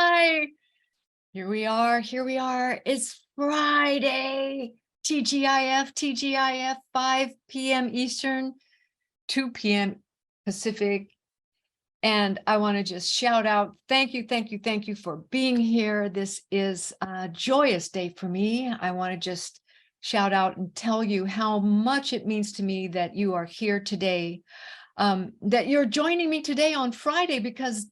Hi. Here we are. Here we are. It's Friday. TGIF, 5 p.m. Eastern, 2 p.m. Pacific. And I want to just shout out, thank you for being here. This is a joyous day for me. I want to just shout out and tell you how much it means to me that you are here today, that you're joining me today on Friday, because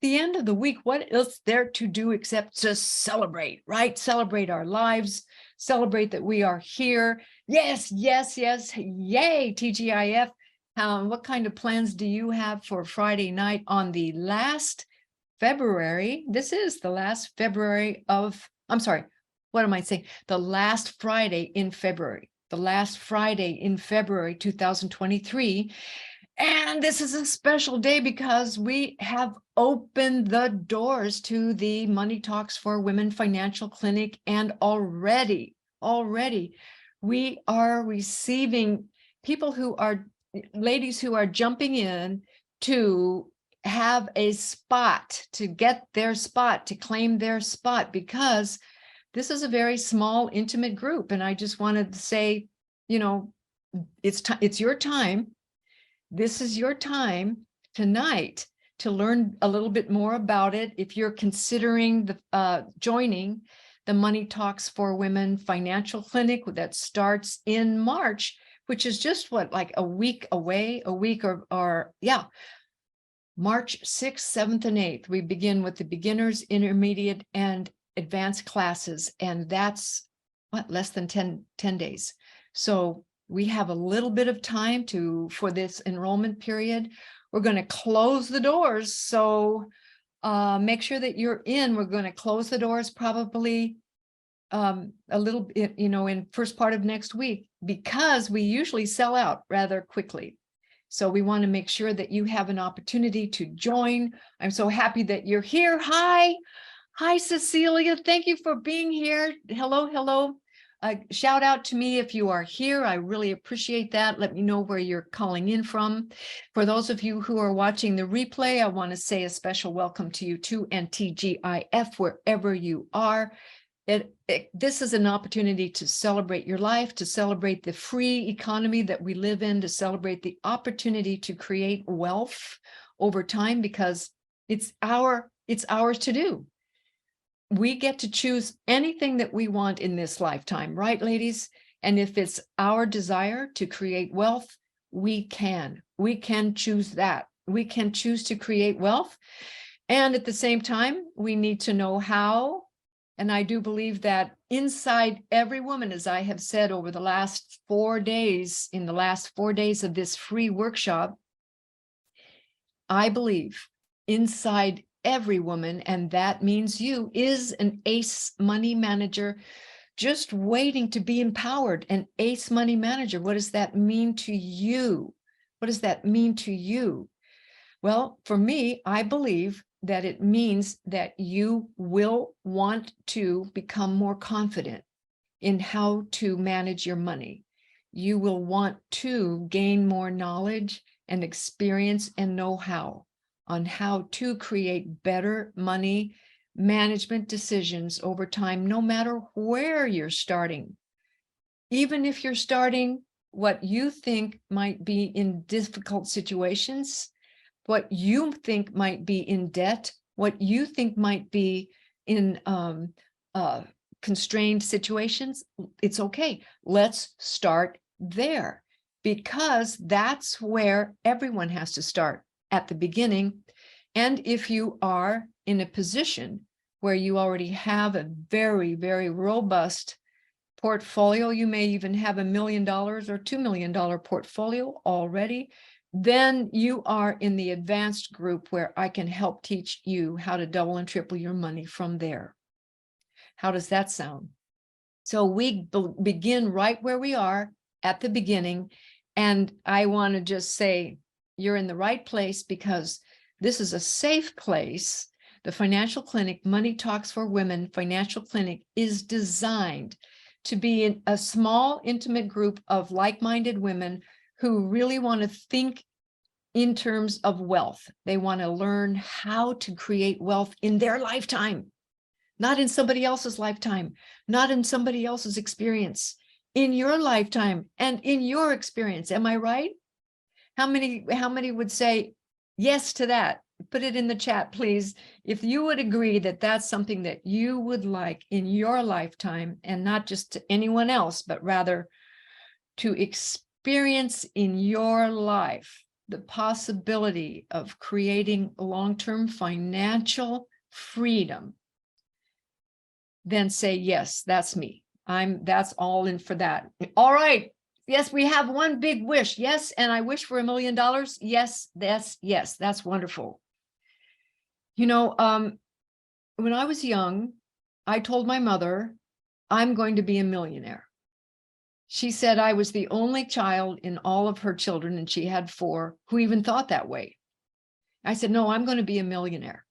the end of the week, what else there to do except to celebrate, right? Celebrate our lives, celebrate that we are here. Yes. Yay, TGIF. What kind of plans do you have for Friday night on the last February? This is the last February of, I'm sorry, what am I saying? The last Friday in February, 2023. And this is a special day because we have opened the doors to the Money Talks for Women Financial Clinic, and already we are receiving people who are, ladies who are jumping in to have a spot, to get their spot, to claim their spot, because this is a very small, intimate group. And I just wanted to say, you know, it's your time. This is your time tonight to learn a little bit more about it. If you're considering joining the Money Talks for Women Financial Clinic that starts in March, which is just like a week away, March 6th, 7th, and 8th. We begin with the beginners, intermediate, and advanced classes, and that's less than 10 days. So we have a little bit of time for this enrollment period. We're going to close the doors, so make sure that you're in. We're going to close the doors probably a little bit, in first part of next week, because we usually sell out rather quickly. So we want to make sure that you have an opportunity to join. I'm so happy that you're here. Hi, Cecilia. Thank you for being here. Hello. Shout out to me if you are here. I really appreciate that. Let me know where you're calling in from. For those of you who are watching the replay, I want to say a special welcome to you too, and TGIF, wherever you are. This is an opportunity to celebrate your life, to celebrate the free economy that we live in, to celebrate the opportunity to create wealth over time, because it's ours to do. We get to choose anything that we want in this lifetime, right, ladies? And if it's our desire to create wealth, we can choose that. We can choose to create wealth. And at the same time, we need to know how. And I do believe that inside every woman, as I have said over the last 4 days, in the last 4 days of this free workshop, I believe inside every woman, and that means you, is an ace money manager just waiting to be empowered. An ace money manager. What does that mean to you? What does that mean to you? Well, for me, I believe that it means that you will want to become more confident in how to manage your money. You will want to gain more knowledge and experience and know-how on how to create better money management decisions over time, no matter where you're starting. Even if you're starting what you think might be in difficult situations, what you think might be in debt, what you think might be in constrained situations, it's okay. Let's start there, because that's where everyone has to start, at the beginning. And if you are in a position where you already have a very, very robust portfolio, you may even have $1 million or $2 million portfolio already, then you are in the advanced group where I can help teach you how to double and triple your money from there. How does that sound? So we begin right where we are at the beginning. And I want to just say, you're in the right place, because this is a safe place. The Financial Clinic, Money Talks for Women Financial Clinic, is designed to be in a small, intimate group of like-minded women who really want to think in terms of wealth. They want to learn how to create wealth in their lifetime, not in somebody else's lifetime, not in somebody else's experience, in your lifetime and in your experience. Am I right? How many would say yes to that? Put it in the chat, please. If you would agree that that's something that you would like in your lifetime, and not just to anyone else, but rather to experience in your life the possibility of creating long-term financial freedom, then say, yes, that's me. That's all in for that. All right. Yes, we have one big wish. Yes, and I wish for $1 million. Yes, that's wonderful. You know, when I was young, I told my mother, I'm going to be a millionaire. She said I was the only child in all of her children, and she had 4, who even thought that way. I said, no, I'm going to be a millionaire.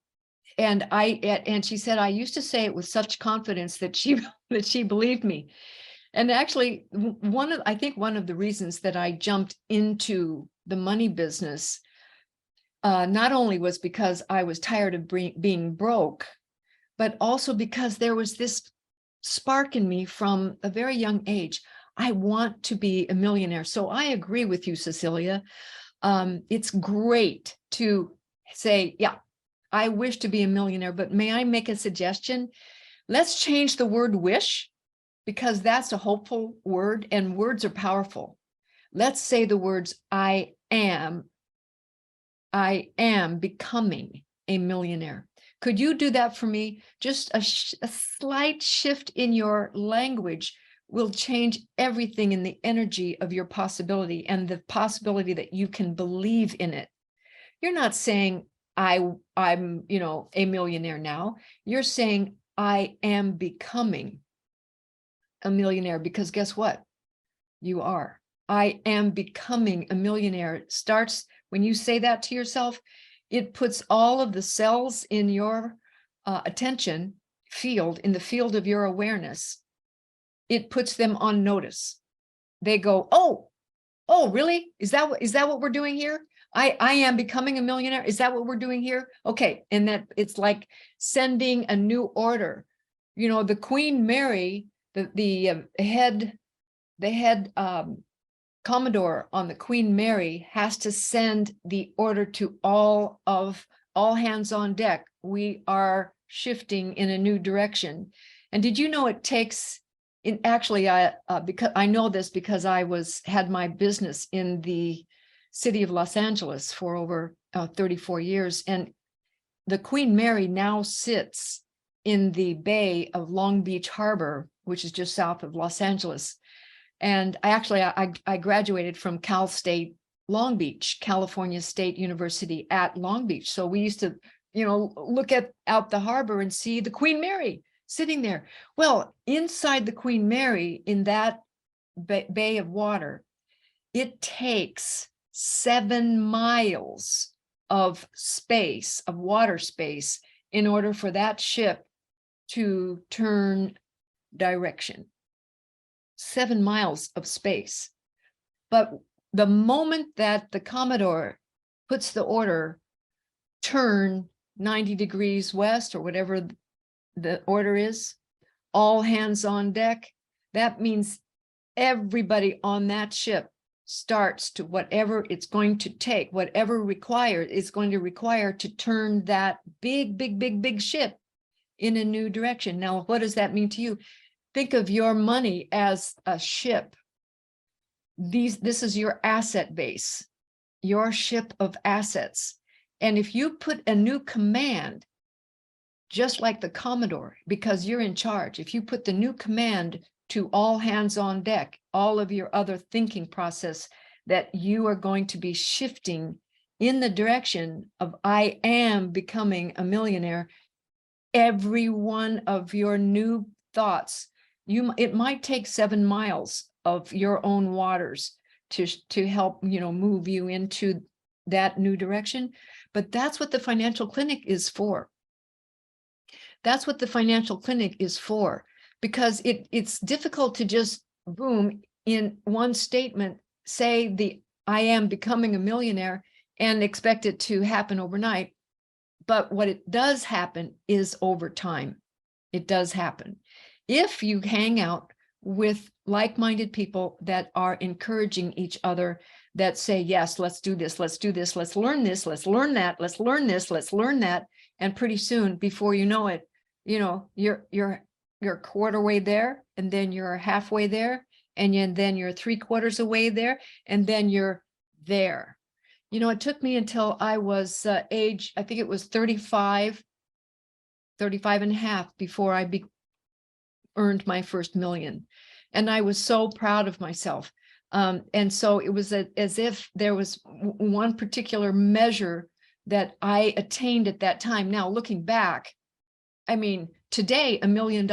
And she said, I used to say it with such confidence that she believed me. And actually, I think one of the reasons that I jumped into the money business, not only was because I was tired of being broke, but also because there was this spark in me from a very young age. I want to be a millionaire. So I agree with you, Cecilia. It's great to say, yeah, I wish to be a millionaire, but may I make a suggestion? Let's change the word wish, because that's a hopeful word and words are powerful. Let's say the words, I am becoming a millionaire. Could you do that for me? Just a slight shift in your language will change everything in the energy of your possibility and the possibility that you can believe in it. You're not saying I'm, a millionaire now. You're saying I am becoming a millionaire, because guess what? You are. I am becoming a millionaire. It starts when you say that to yourself. It puts all of the cells in your attention field, in the field of your awareness. It puts them on notice. They go, oh, really? Is that what we're doing here? I am becoming a millionaire. Is that what we're doing here? Okay. And that it's like sending a new order. You know, the Queen Mary, the head Commodore on the Queen Mary has to send the order to all hands on deck. We are shifting in a new direction. And did you know it takes, because I know this because I had my business in the city of Los Angeles for over 34 years. And the Queen Mary now sits in the bay of Long Beach Harbor, which is just south of Los Angeles. And I graduated from Cal State Long Beach, California State University at Long Beach. So we used to, look out the harbor and see the Queen Mary sitting there. Well, inside the Queen Mary, in that bay of water, it takes 7 miles of space, of water space, in order for that ship to turn direction. 7 miles of space. But the moment that the Commodore puts the order, turn 90 degrees west, or whatever the order is, all hands on deck, that means everybody on that ship starts to whatever it's going to take, whatever it's going to require to turn that big ship in a new direction. Now, what does that mean to you? Think of your money as a ship. This is your asset base, your ship of assets. And if you put a new command, just like the Commodore, because you're in charge, if you put the new command to all hands on deck, all of your other thinking process, that you are going to be shifting in the direction of I am becoming a millionaire, every one of your new thoughts, it might take 7 miles of your own waters to help, move you into that new direction. But that's what the financial clinic is for. That's what the financial clinic is for, because it's difficult to just boom in one statement say I am becoming a millionaire and expect it to happen overnight. But what it does happen is over time. It does happen. If you hang out with like-minded people that are encouraging each other, that say, yes, let's do this, let's do this, let's learn this, let's learn that, let's learn this, let's learn that. And pretty soon, before you know it, you're a quarter way there, and then you're halfway there, and then you're 3/4 away there, and then you're there. It took me until I was age, I think it was 35 and a half before I earned my first million. And I was so proud of myself. And so it was as if there was one particular measure that I attained at that time. Now, looking back, I mean, today, $1 million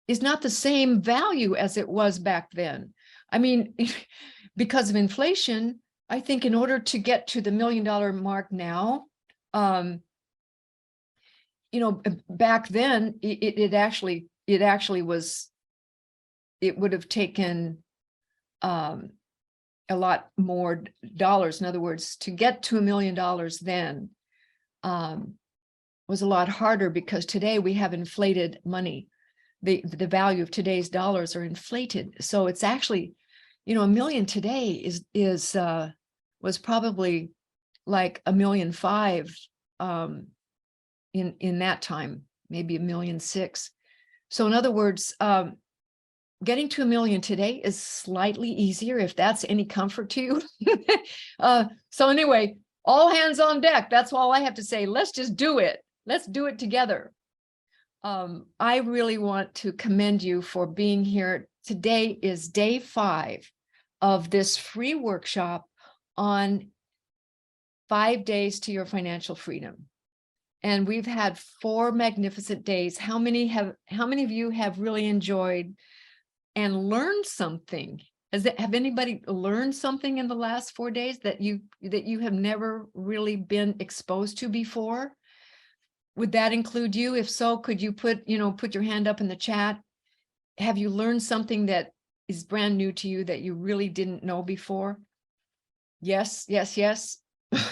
is not the same value as it was back then. I mean, because of inflation, I think in order to get to the $1 million mark now, back then it actually was, it would have taken a lot more dollars. In other words, to get to $1 million then was a lot harder, because today we have inflated money. The value of today's dollars are inflated. So it's actually, $1 million today was probably like $1.5 million in that time, maybe $1.6 million. So in other words, getting to $1 million today is slightly easier, if that's any comfort to you. So anyway, all hands on deck. That's all I have to say. Let's just do it. Let's do it together. I really want to commend you for being here. Today is day 5 of this free workshop on 5 days to your financial freedom. And we've had 4 magnificent days. How many of you have really enjoyed and learned something? Have anybody learned something in the last 4 days that you have never really been exposed to before? Would that include you? If so, could you put your hand up in the chat? Have you learned something that is brand new to you that you really didn't know before? Yes, yes, yes.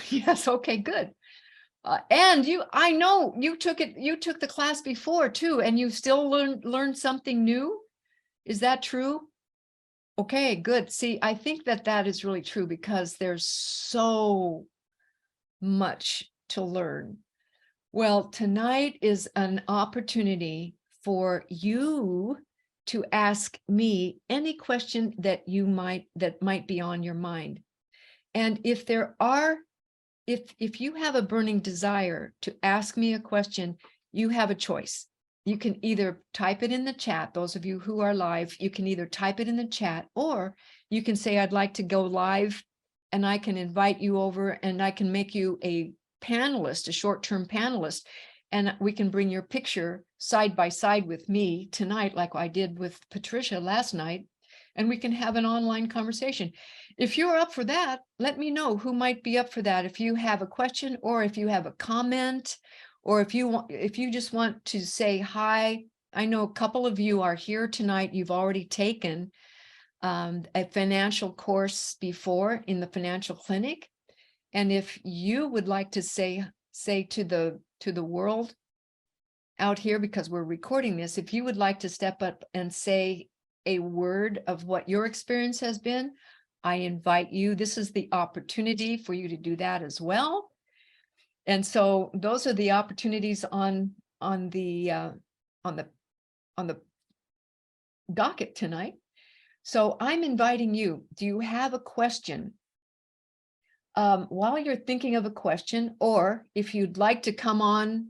Yes, okay, good. And I know you took the class before too, and you still learned something new. Is that true? Okay, good. See, I think that is really true, because there's so much to learn. Well, tonight is an opportunity for you to ask me any question that might be on your mind. And if you have a burning desire to ask me a question, you have a choice. You can either type it in the chat. Those of you who are live, you can either type it in the chat, or you can say, I'd like to go live, and I can invite you over, and I can make you a panelist, a short-term panelist, and we can bring your picture side by side with me tonight, like I did with Patricia last night, and we can have an online conversation. If you're up for that, let me know who might be up for that. If you have a question, or if you have a comment, or if you just want to say hi. I know a couple of you are here tonight. You've already taken a financial course before in the financial clinic. And if you would like to say to the world out here, because we're recording this, if you would like to step up and say a word of what your experience has been, I invite you. This is the opportunity for you to do that as well. And so those are the opportunities on the docket tonight. So I'm inviting you. Do you have a question? While you're thinking of a question, or if you'd like to come on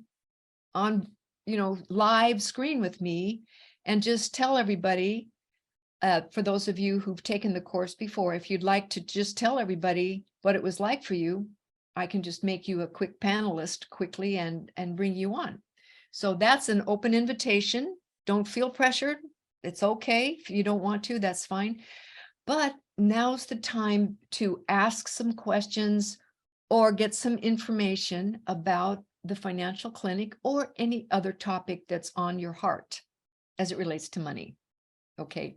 live screen with me and just tell everybody, for those of you who've taken the course before, if you'd like to just tell everybody what it was like for you, I can just make you a quick panelist quickly and bring you on. So that's an open invitation. Don't feel pressured. It's okay if you don't want to, that's fine. But now's the time to ask some questions or get some information about the financial clinic or any other topic that's on your heart as it relates to money. Okay.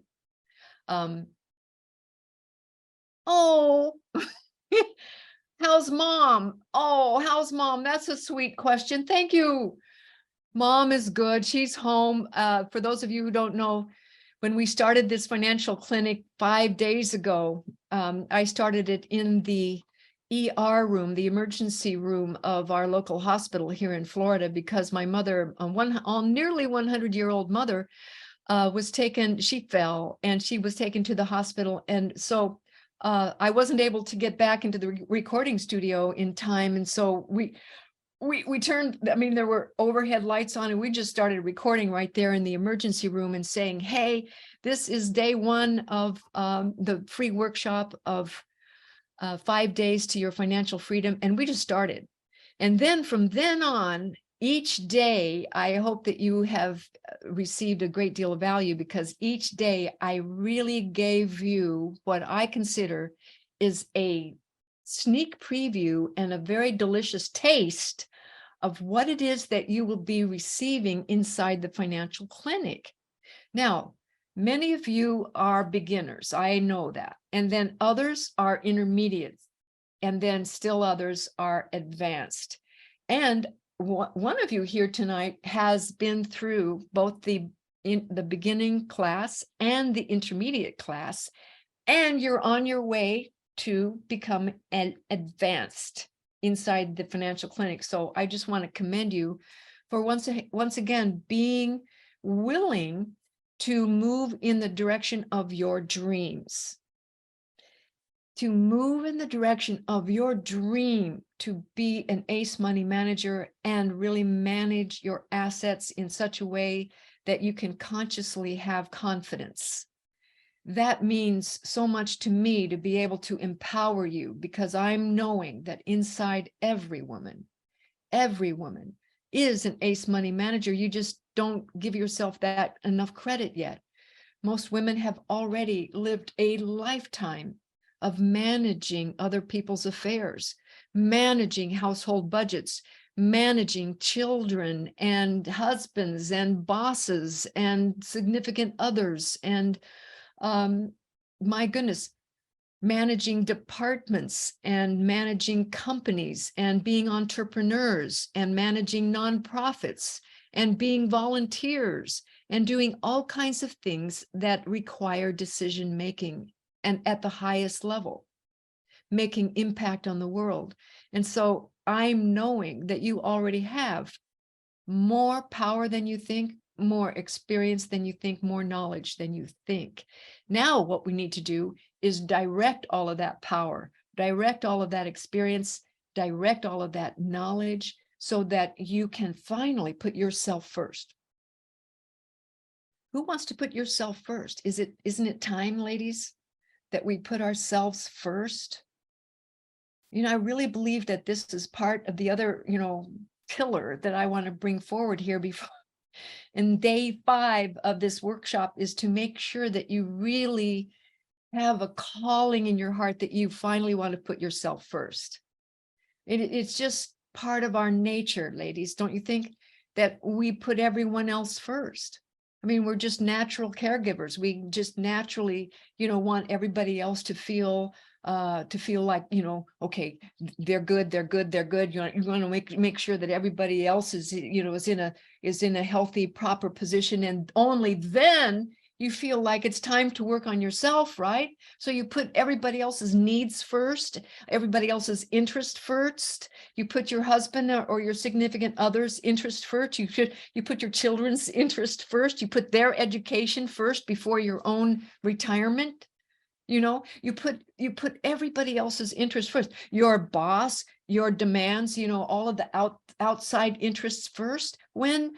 Oh, how's mom? Oh, how's mom? That's a sweet question. Thank you. Mom is good. She's home. For those of you who don't know, when we started this financial clinic 5 days ago, I started it in the ER room, the emergency room of our local hospital here in Florida, because my mother, nearly 100-year-old mother, she fell and she was taken to the hospital. And so I wasn't able to get back into the recording studio in time. And so we turned, I mean, there were overhead lights on, and we just started recording right there in the emergency room and saying, hey, this is day one of the free workshop of 5 days to your financial freedom. And we just started. And then from then on, each day, I hope that you have received a great deal of value, because each day I really gave you what I consider is a sneak preview and a very delicious taste of what it is that you will be receiving inside the financial clinic. Now, many of you are beginners, I know that. And then others are intermediate. And then still others are advanced. And one of you here tonight has been through both the beginning class and the intermediate class, and you're on your way to become an advanced inside the financial clinic. So I just want to commend you for once again being willing to move in the direction of your dreams. To move in the direction of your dream to be an ace money manager and really manage your assets in such a way that you can consciously have confidence. That means so much to me, to be able to empower you, because I'm knowing that inside every woman is an ace money manager. You just don't give yourself that enough credit yet. Most women have already lived a lifetime of managing other people's affairs, managing household budgets, managing children and husbands and bosses and significant others, and my goodness, managing departments and managing companies and being entrepreneurs and managing nonprofits and being volunteers and doing all kinds of things that require decision making and at the highest level, making impact on the world. And so I'm knowing that you already have more power than you think, more experience than you think, more knowledge than you think. Now, what we need to do is direct all of that power, direct all of that experience, direct all of that knowledge, so that you can finally put yourself first. Who wants to put yourself first? Isn't it time, ladies, that we put ourselves first? You know, I really believe that this is part of the other, pillar that I want to bring forward here before. And day 5 of this workshop is to make sure that you really have a calling in your heart that you finally want to put yourself first. It's just part of our nature, ladies, don't you think, that we put everyone else first? I mean, we're just natural caregivers. We just naturally, want everybody else to feel like, okay, they're good. You want to make sure that everybody else is, is in a healthy, proper position, and only then you feel like it's time to work on yourself, right? So you put everybody else's needs first, everybody else's interest first. You put your husband or your significant other's interest first. You put your children's interest first. You put their education first before your own retirement. You put everybody else's interest first. Your boss, your demands, all of the outside interests first. When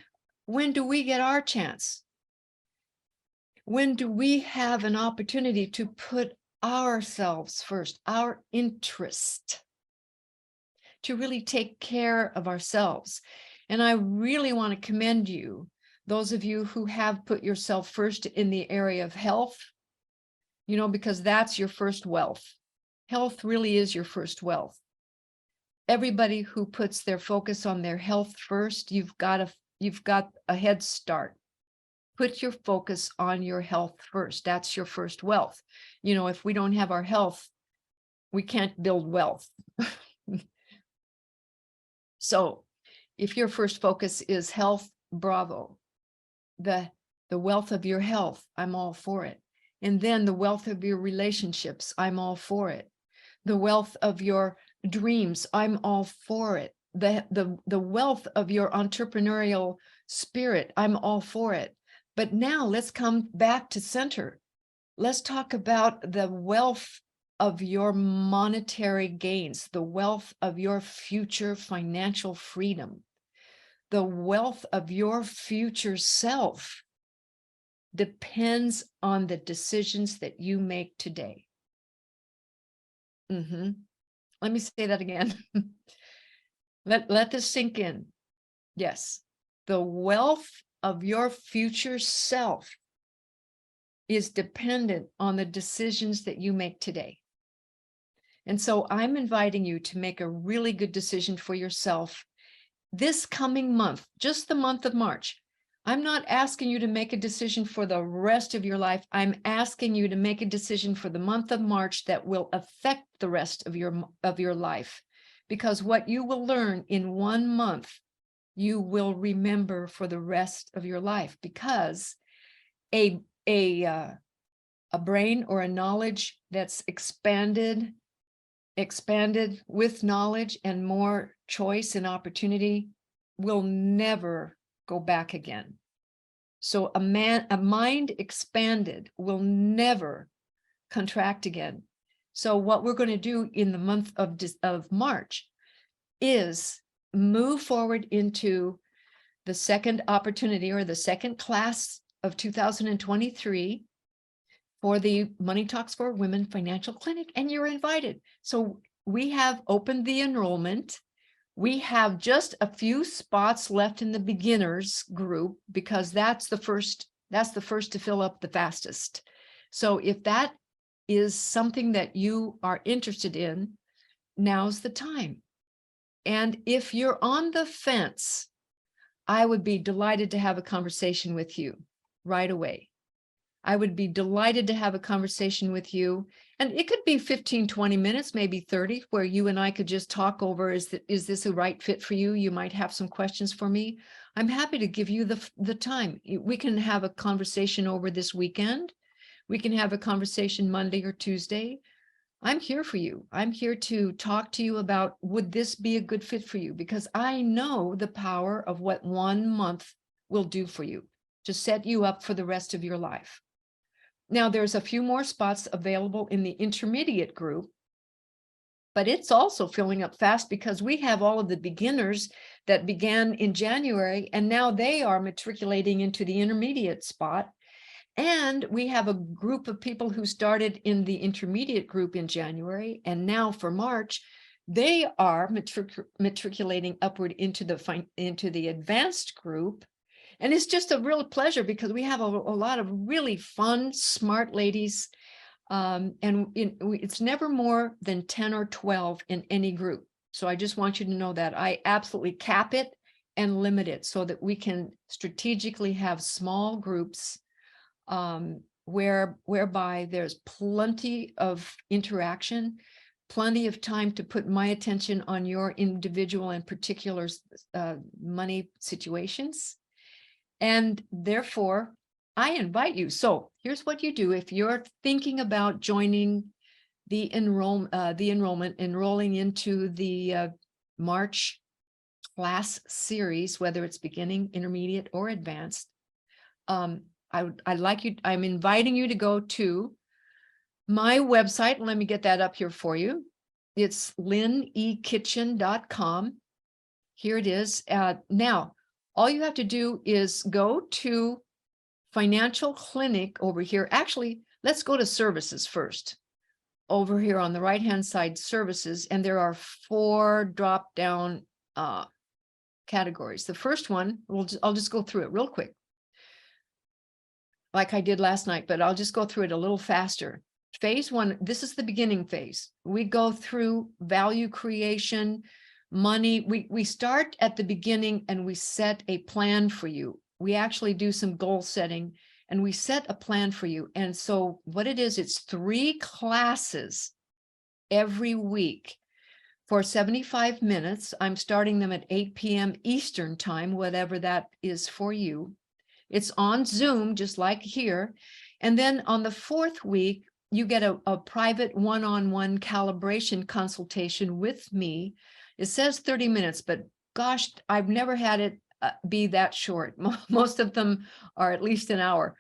do we get our chance? When do we have an opportunity to put ourselves first, our interest, to really take care of ourselves? And I really want to commend you, those of you who have put yourself first in the area of health, because that's your first wealth. Health really is your first wealth. Everybody who puts their focus on their health first, you've got a head start. Put your focus on your health first. That's your first wealth. If we don't have our health, we can't build wealth. So if your first focus is health, bravo. The wealth of your health, I'm all for it. And then the wealth of your relationships, I'm all for it. The wealth of your dreams, I'm all for it. The wealth of your entrepreneurial spirit, I'm all for it. But now let's come back to center. Let's talk about the wealth of your monetary gains, the wealth of your future financial freedom, the wealth of your future self depends on the decisions that you make today. Let me say that again. Let this sink in. Yes, the wealth of your future self is dependent on the decisions that you make today. And so I'm inviting you to make a really good decision for yourself this coming month, just the month of March. I'm not asking you to make a decision for the rest of your life. I'm asking you to make a decision for the month of March that will affect the rest of your life. Because what you will learn in 1 month, you will remember for the rest of your life. Because a brain or a knowledge that's expanded with knowledge and more choice and opportunity will never go back again. So a mind expanded will never contract again. So what we're going to do in the month of March is move forward into the second opportunity or the second class of 2023 for the Money Talks for Women Financial Clinic, and you're invited. So we have opened the enrollment. We have just a few spots left in the beginners group because that's the first to fill up the fastest. So if that is something that you are interested in, now's the time. And if you're on the fence, I would be delighted to have a conversation with you right away. I would be delighted to have a conversation with you. And it could be 15, 20 minutes, maybe 30, where you and I could just talk over, is this a right fit for you? You might have some questions for me. I'm happy to give you the time. We can have a conversation over this weekend. We can have a conversation Monday or Tuesday. I'm here for you. I'm here to talk to you about, would this be a good fit for you? Because I know the power of what 1 month will do for you to set you up for the rest of your life. Now, there's a few more spots available in the intermediate group, but it's also filling up fast because we have all of the beginners that began in January, and now they are matriculating into the intermediate spot. And we have a group of people who started in the intermediate group in January, and now for March, they are matriculating upward into the advanced group. And it's just a real pleasure because we have a lot of really fun, smart ladies. And it's never more than 10 or 12 in any group. So I just want you to know that I absolutely cap it and limit it so that we can strategically have small groups whereby there's plenty of interaction, plenty of time to put my attention on your individual and particular money situations. And therefore, I invite you. So here's what you do. If you're thinking about joining the enrollment, enrolling into the March class series, whether it's beginning, intermediate, or advanced, I'm inviting you to go to my website. Let me get that up here for you. It's lynnekitchen.com. Here it is. Now, all you have to do is go to Financial Clinic over here. Actually, let's go to services first. Over here on the right-hand side, services, and there are 4 drop-down categories. The first one, I'll just go through it real quick, like I did last night, but I'll just go through it a little faster. Phase 1, this is the beginning phase. We go through value creation, money. We start at the beginning and we set a plan for you. We actually do some goal setting and we set a plan for you. And so what it is, it's 3 classes every week for 75 minutes. I'm starting them at 8 p.m. Eastern time, whatever that is for you. It's on Zoom, just like here. And then on the fourth week, you get a private one-on-one calibration consultation with me. It says 30 minutes, but gosh, I've never had it be that short. Most of them are at least an hour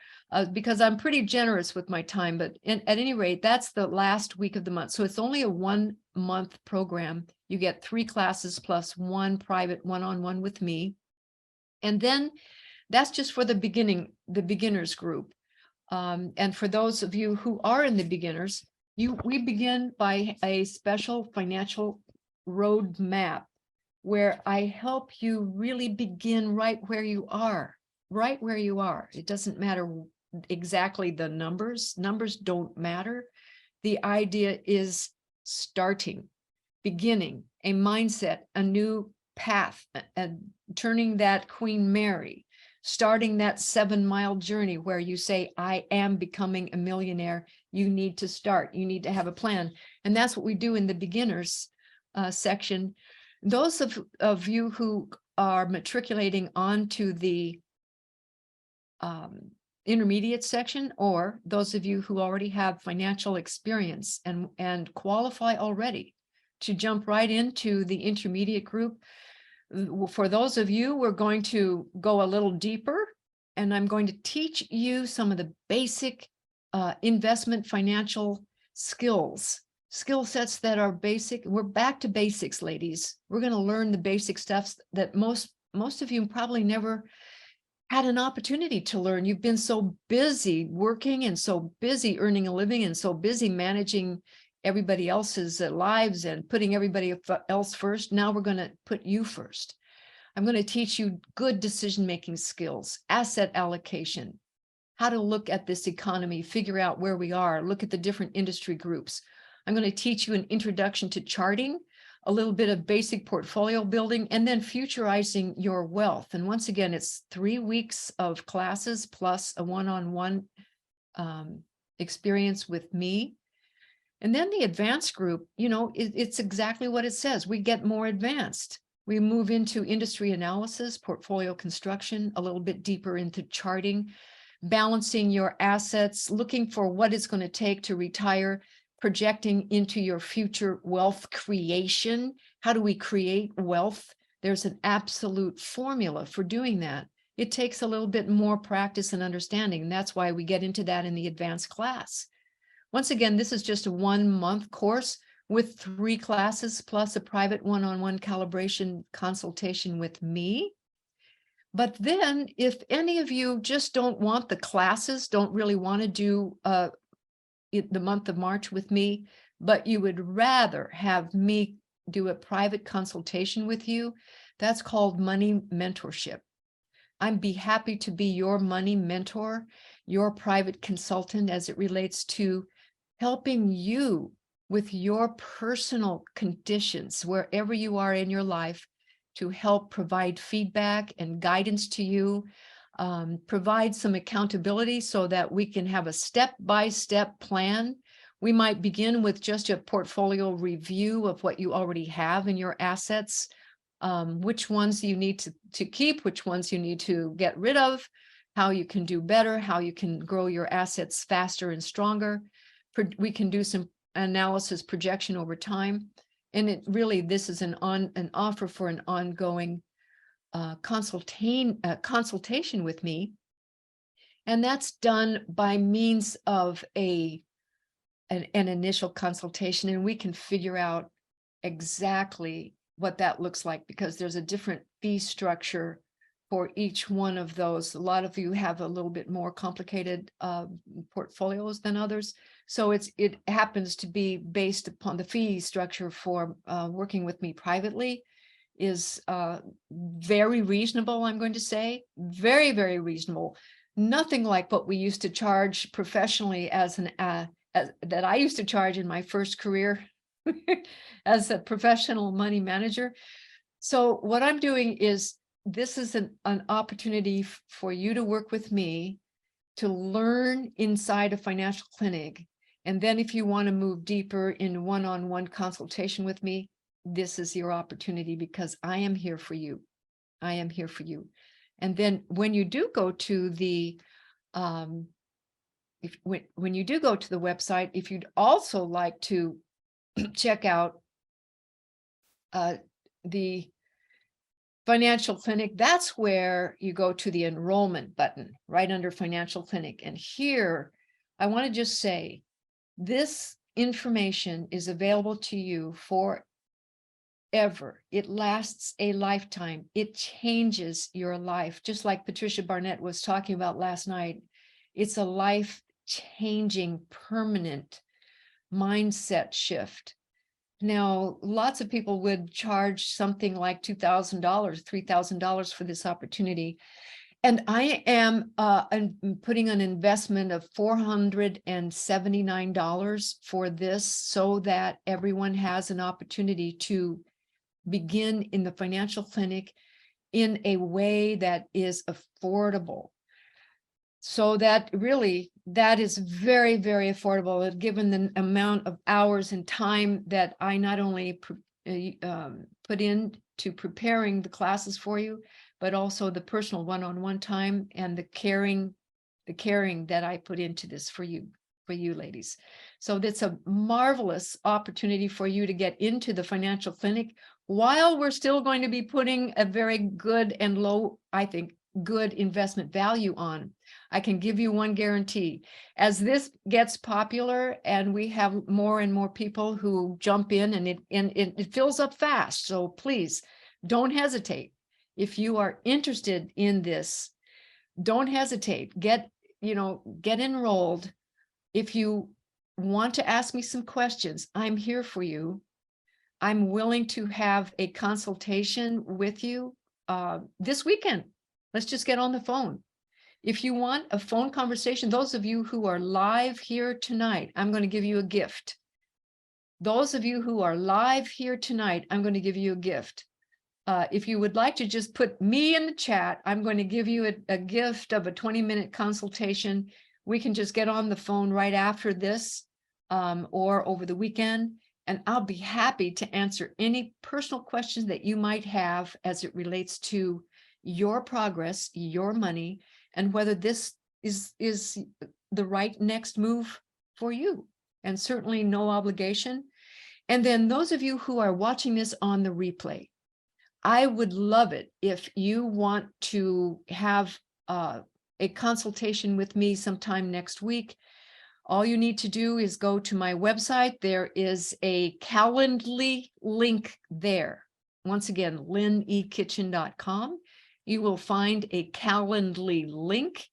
because I'm pretty generous with my time. But at any rate, that's the last week of the month. So it's only a 1 month program. You get 3 classes plus 1 private one-on-one with me. And then that's just for the beginners group. And for those of you who are in the beginners, we begin by a special financial roadmap where I help you really begin right where you are, right where you are. It doesn't matter exactly the numbers. Numbers don't matter. The idea is starting, beginning, a mindset, a new path, and turning that Queen Mary, starting that 7-mile journey where you say, I am becoming a millionaire. You need to start. You need to have a plan. And that's what we do in the beginners section. Those of you who are matriculating onto the intermediate section, or those of you who already have financial experience and qualify already to jump right into the intermediate group. For those of you, we're going to go a little deeper, and I'm going to teach you some of the basic investment financial skill sets that are basic. We're back to basics, ladies. We're going to learn the basic stuff that most of you probably never had an opportunity to learn. You've been so busy working and so busy earning a living and so busy managing everybody else's lives and putting everybody else first. Now we're going to put you first. I'm going to teach you good decision-making skills, asset allocation, how to look at this economy, figure out where we are, look at the different industry groups. I'm going to teach you an introduction to charting, a little bit of basic portfolio building, and then futurizing your wealth. And once again, it's 3 weeks of classes plus a one-on-one experience with me. And then the advanced group, you know, it's exactly what it says. We get more advanced. We move into industry analysis, portfolio construction, a little bit deeper into charting, balancing your assets, looking for what it's going to take to retire, projecting into your future wealth creation. How do we create wealth? There's an absolute formula for doing that. It takes a little bit more practice and understanding, and that's why we get into that in the advanced class. Once again, this is just a 1-month course with 3 classes plus a private one-on-one calibration consultation with me. But then if any of you just don't want the classes, don't really want to do the month of March with me, but you would rather have me do a private consultation with you, that's called money mentorship. I'd be happy to be your money mentor, your private consultant as it relates to helping you with your personal conditions, wherever you are in your life, to help provide feedback and guidance to you, provide some accountability so that we can have a step-by-step plan. We might begin with just a portfolio review of what you already have in your assets, which ones you need to keep, which ones you need to get rid of, how you can do better, how you can grow your assets faster and stronger. We can do some analysis projection over time. And it really, this is an offer for an ongoing consultation with me. And that's done by means of an initial consultation, and we can figure out exactly what that looks like, because there's a different fee structure for each one of those. A lot of you have a little bit more complicated portfolios than others. So it happens to be based upon the fee structure for working with me privately is very reasonable, I'm going to say. Very, very reasonable. Nothing like what we used to charge professionally that I used to charge in my first career as a professional money manager. So what I'm doing is, this is an opportunity for you to work with me to learn inside a financial clinic And then if you want to move deeper in one-on-one consultation with me, this is your opportunity, because I am here for you. I am here for you. And then when you do go to the, when you do go to the website, if you'd also like to check out the financial clinic, that's where you go to the enrollment button right under financial clinic. And here, I want to just say, this information is available to you forever. It lasts a lifetime. It changes your life. Just like Patricia Barnett was talking about last night, it's a life-changing, permanent mindset shift. Now, lots of people would charge something like $2,000, $3,000 for this opportunity. And I am putting an investment of $479 for this, so that everyone has an opportunity to begin in the financial clinic in a way that is affordable. So that really, that is very, very affordable, given the amount of hours and time that I not only put into preparing the classes for you, but also the personal one-on-one time and the caring that I put into this for you ladies. So that's a marvelous opportunity for you to get into the financial clinic, while we're still going to be putting a very good and low, I think, good investment value on. I can give you one guarantee: as this gets popular and we have more and more people who jump in, and it fills up fast. So please don't hesitate. If you are interested in this, don't hesitate. Get enrolled. If you want to ask me some questions, I'm here for you. I'm willing to have a consultation with you this weekend. Let's just get on the phone. If you want a phone conversation, those of you who are live here tonight, I'm going to give you a gift. Those of you who are live here tonight, I'm going to give you a gift. If you would like to just put me in the chat, I'm going to give you a gift of a 20-minute consultation. We can just get on the phone right after this or over the weekend, and I'll be happy to answer any personal questions that you might have as it relates to your progress, your money, and whether this is the right next move for you. And certainly no obligation. And then those of you who are watching this on the replay, I would love it if you want to have a consultation with me sometime next week. All you need to do is go to my website. There is a Calendly link there. Once again, lynnekitchen.com. You will find a Calendly link.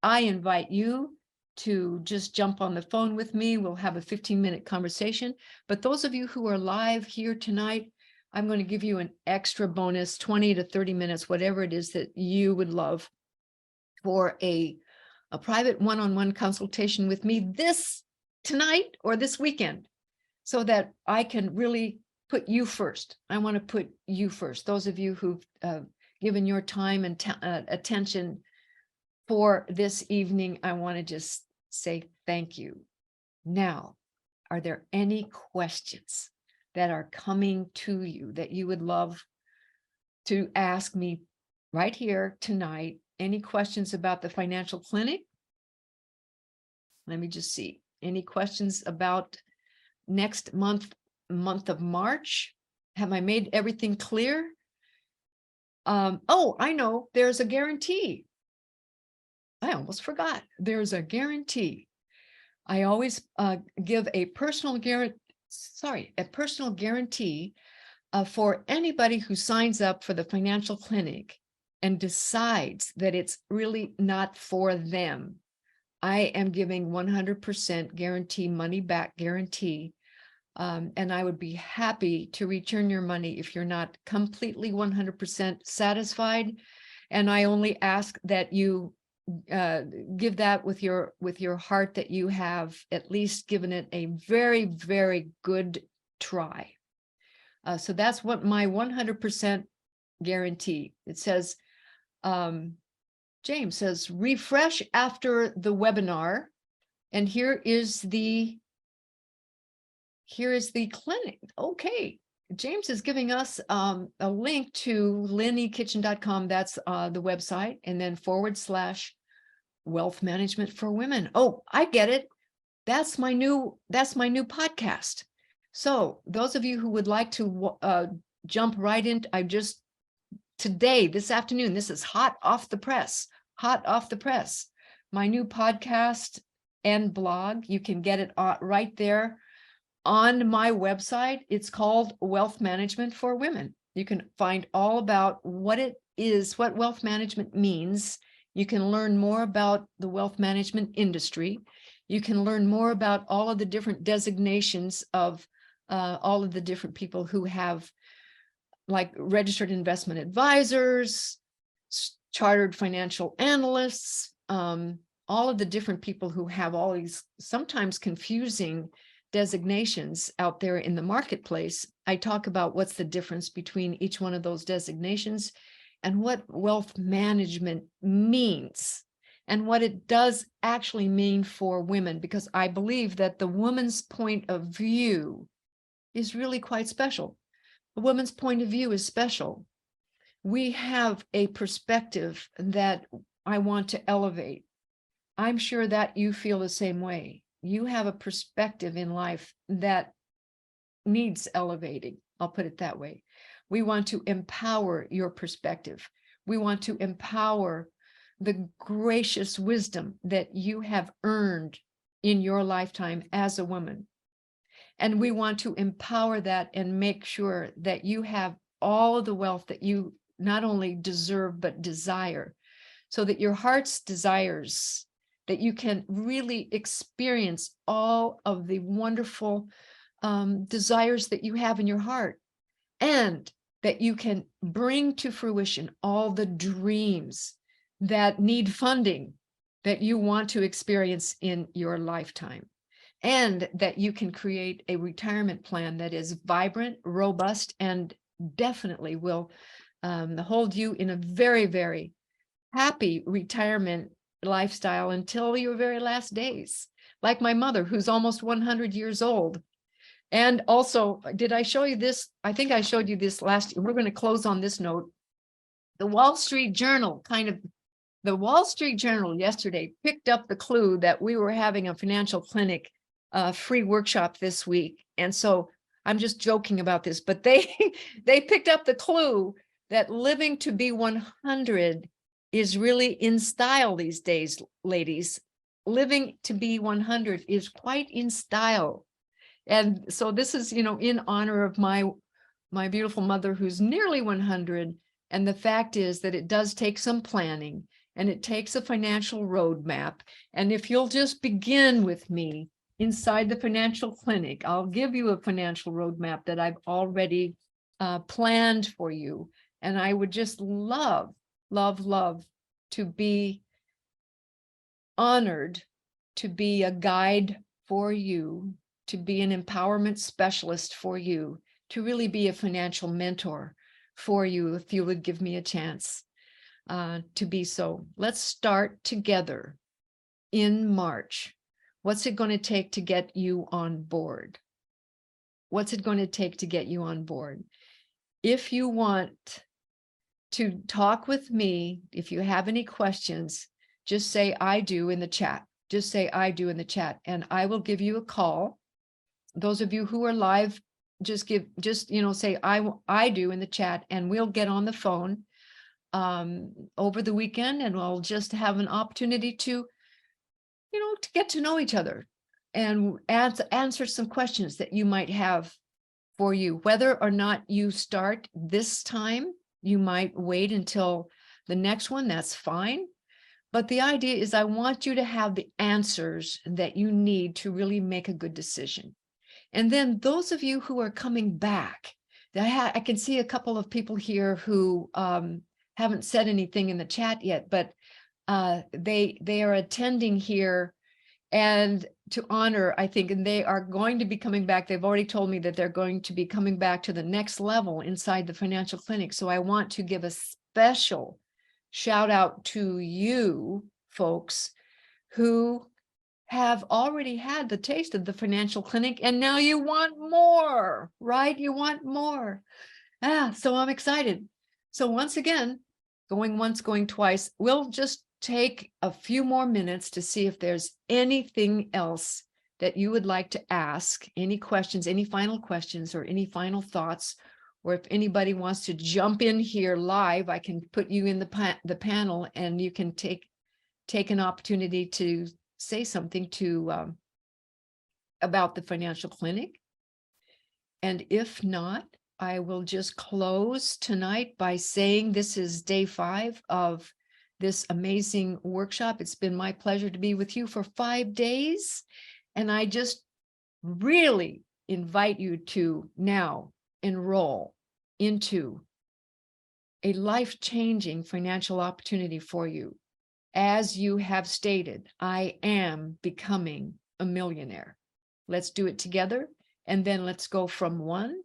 I invite you to just jump on the phone with me. We'll have a 15-minute conversation. But those of you who are live here tonight, I'm going to give you an extra bonus, 20 to 30 minutes, whatever it is that you would love, for a private one-on-one consultation with me tonight or this weekend, so that I can really put you first. I want to put you first. Those of you who've given your time and attention for this evening, I want to just say thank you. Now, are there any questions that are coming to you that you would love to ask me right here tonight? Any questions about the financial clinic? Let me just see. Any questions about next month of March? Have I made everything clear? Oh, I know, there's a guarantee. I almost forgot. There's a guarantee. I always give a personal guarantee for anybody who signs up for the financial clinic and decides that it's really not for them. I am giving 100% guarantee, money back guarantee. And I would be happy to return your money if you're not completely 100% satisfied. And I only ask that you give that with your heart, that you have at least given it a very, very good try. So that's what my 100% guarantee. It says, James says, refresh after the webinar. And here is the here is the clinic. Okay. James is giving us a link to lynnekitchen.com. That's the website, and then / wealth management for women. Oh, I get it. That's my new podcast. So those of you who would like to jump right in, today, this afternoon, this is hot off the press. My new podcast and blog, you can get it right there on my website. It's called Wealth Management for Women. You can find all about what it is, what wealth management means. You can learn more about the wealth management industry. You can learn more about all of the different designations of all of the different people who have, like, registered investment advisors, chartered financial analysts, all of the different people who have all these sometimes confusing designations out there in the marketplace. I talk about what's the difference between each one of those designations and what wealth management means and what it does actually mean for women, because I believe that the woman's point of view is really quite special. The woman's point of view is special. We have a perspective that I want to elevate. I'm sure that you feel the same way. You have a perspective in life that needs elevating. I'll put it that way. We want to empower your perspective. We want to empower the gracious wisdom that you have earned in your lifetime as a woman. And we want to empower that and make sure that you have all of the wealth that you not only deserve, but desire, so that your heart's desires, that you can really experience all of the wonderful desires that you have in your heart, and that you can bring to fruition all the dreams that need funding that you want to experience in your lifetime, and that you can create a retirement plan that is vibrant, robust, and definitely will hold you in a very, very happy retirement lifestyle until your very last days. Like my mother, who's almost 100 years old. And also, did I show you this? I think I showed you this last year. We're going to close on this note. The Wall Street Journal yesterday picked up the clue that we were having a financial clinic free workshop this week. And so I'm just joking about this, but they picked up the clue that living to be 100 is really in style these days, ladies. Living to be 100 is quite in style. And so this is, in honor of my beautiful mother, who's nearly 100. And the fact is that it does take some planning, and it takes a financial roadmap. And if you'll just begin with me inside the financial clinic, I'll give you a financial roadmap that I've already planned for you. And I would just love to be honored to be a guide for you, to be an empowerment specialist for you, to really be a financial mentor for you, if you would give me a chance to be so. Let's start together in March. What's it going to take to get you on board? What's it going to take to get you on board? If you want to talk with me, if you have any questions, just say I do in the chat. Just say I do in the chat, and I will give you a call. Those of you who are live, just say I do in the chat, and we'll get on the phone over the weekend, and we'll just have an opportunity to get to know each other and answer some questions that you might have for you. Whether or not you start this time, you might wait until the next one, that's fine. But the idea is I want you to have the answers that you need to really make a good decision. And then those of you who are coming back, I can see a couple of people here who haven't said anything in the chat yet, but they are attending here and to honor, I think, and they are going to be coming back. They've already told me that they're going to be coming back to the next level inside the financial clinic. So I want to give a special shout out to you folks who have already had the taste of the financial clinic, and now you want more, right? You want more. So I'm excited. So once again, going once, going twice, we'll just take a few more minutes to see if there's anything else that you would like to ask, any questions, any final questions, or any final thoughts, or if anybody wants to jump in here live, I can put you in the panel and you can take an opportunity to say something to about the financial clinic. And if not, I will just close tonight by saying this is day 5 of this amazing workshop. It's been my pleasure to be with you for 5 days. And I just really invite you to now enroll into a life-changing financial opportunity for you. As you have stated, I am becoming a millionaire. Let's do it together. And then let's go from 1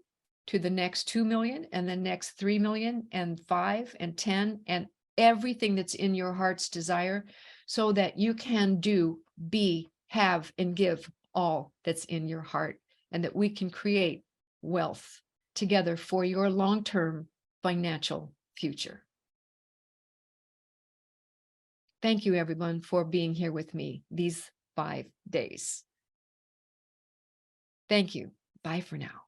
to the next 2 million, and the next 3 million, and 5 and 10, and everything that's in your heart's desire, so that you can do, be, have, and give all that's in your heart, and that we can create wealth together for your long-term financial future. Thank you, everyone, for being here with me these 5 days. Thank you. Bye for now.